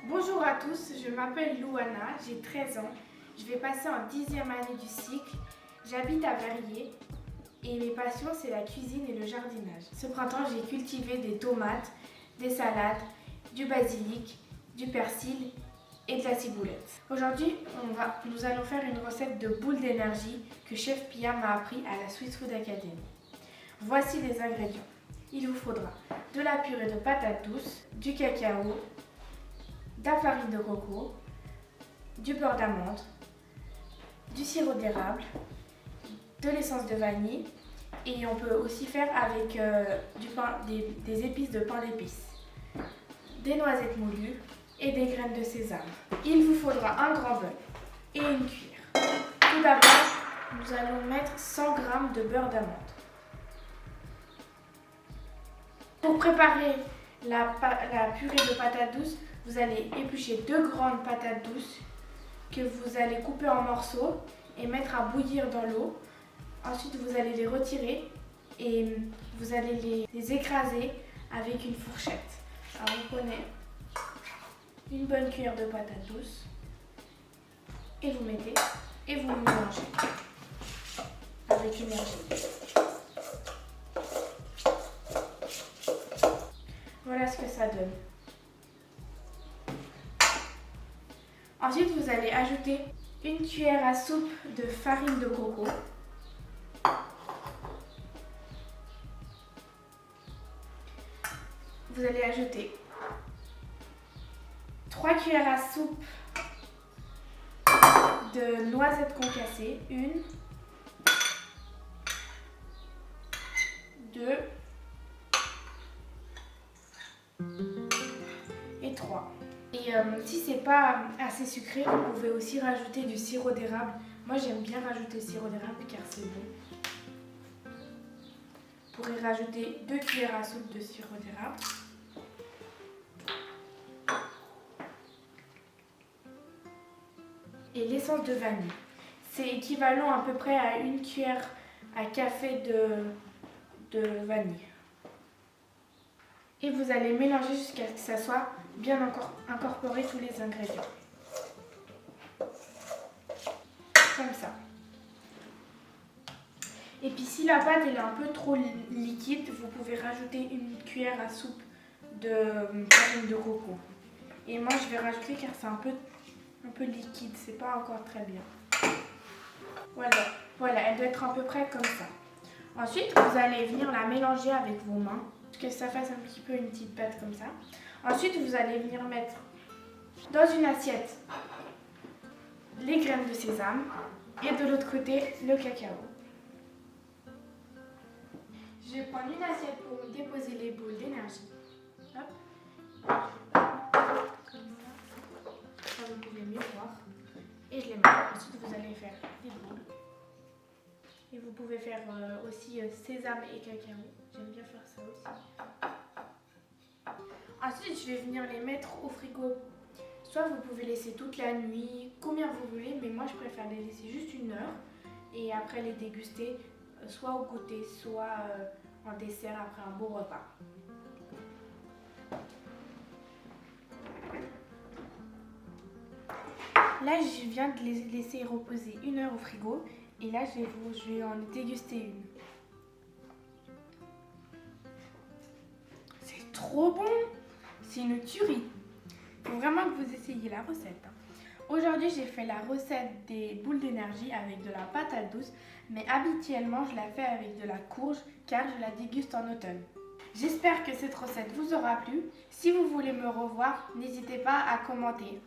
Bonjour à tous, je m'appelle Louana, j'ai 13 ans, je vais passer en 10e année du cycle, j'habite à Verrier et mes passions c'est la cuisine et le jardinage. Ce printemps j'ai cultivé des tomates, des salades, du basilic, du persil et de la ciboulette. Aujourd'hui nous allons faire une recette de boules d'énergie que Chef Pia m'a appris à la Sweet Food Academy. Voici les ingrédients. Il vous faudra de la purée de patates douces, du cacao, de la farine de coco, du beurre d'amande, du sirop d'érable, de l'essence de vanille et on peut aussi faire avec des épices de pain d'épices, des noisettes moulues et des graines de sésame. Il vous faudra un grand bol et une cuillère. Tout d'abord, nous allons mettre 100 g de beurre d'amande. Pour préparer la purée de patates douces, vous allez éplucher 2 grandes patates douces que vous allez couper en morceaux et mettre à bouillir dans l'eau. Ensuite, vous allez les retirer et vous allez les écraser avec une fourchette. Alors, vous prenez une bonne cuillère de patates douces et vous mettez et vous mélangez avec énergie. Voilà ce que ça donne. Ensuite, vous allez ajouter une cuillère à soupe de farine de coco. Vous allez ajouter 3 cuillères à soupe de noisettes concassées. 1, 2 et 3. Et si c'est pas assez sucré, vous pouvez aussi rajouter du sirop d'érable. Moi j'aime bien rajouter le sirop d'érable car c'est bon. Vous pourrez rajouter 2 cuillères à soupe de sirop d'érable. Et l'essence de vanille. C'est équivalent à peu près à 1 cuillère à café de vanille. Et vous allez mélanger jusqu'à ce que ça soit bien incorporé tous les ingrédients. Comme ça. Et puis si la pâte est un peu trop liquide, vous pouvez rajouter une cuillère à soupe de farine de coco. Et moi je vais rajouter car c'est un peu liquide, c'est pas encore très bien. Voilà, elle doit être à peu près comme ça. Ensuite, vous allez venir la mélanger avec vos mains, que ça fasse un petit peu une petite pâte comme ça. Ensuite, vous allez venir mettre dans une assiette les graines de sésame et de l'autre côté le cacao. Je vais prendre une assiette pour déposer les boules d'énergie. Hop. Ça, vous pouvez mieux voir. Et je les mets. Ensuite, vous allez faire des boules. Et vous pouvez faire aussi sésame et cacao. J'aime bien faire ça aussi. Ensuite, je vais venir les mettre au frigo. Soit vous pouvez laisser toute la nuit, combien vous voulez, mais moi je préfère les laisser juste 1 heure et après les déguster, soit au goûter, soit en dessert après un beau repas. Là, je viens de les laisser reposer 1 heure au frigo et là, je vais en déguster une. C'est trop bon! C'est une tuerie! Il faut vraiment que vous essayiez la recette. Aujourd'hui, j'ai fait la recette des boules d'énergie avec de la patate douce, mais habituellement, je la fais avec de la courge car je la déguste en automne. J'espère que cette recette vous aura plu. Si vous voulez me revoir, n'hésitez pas à commenter.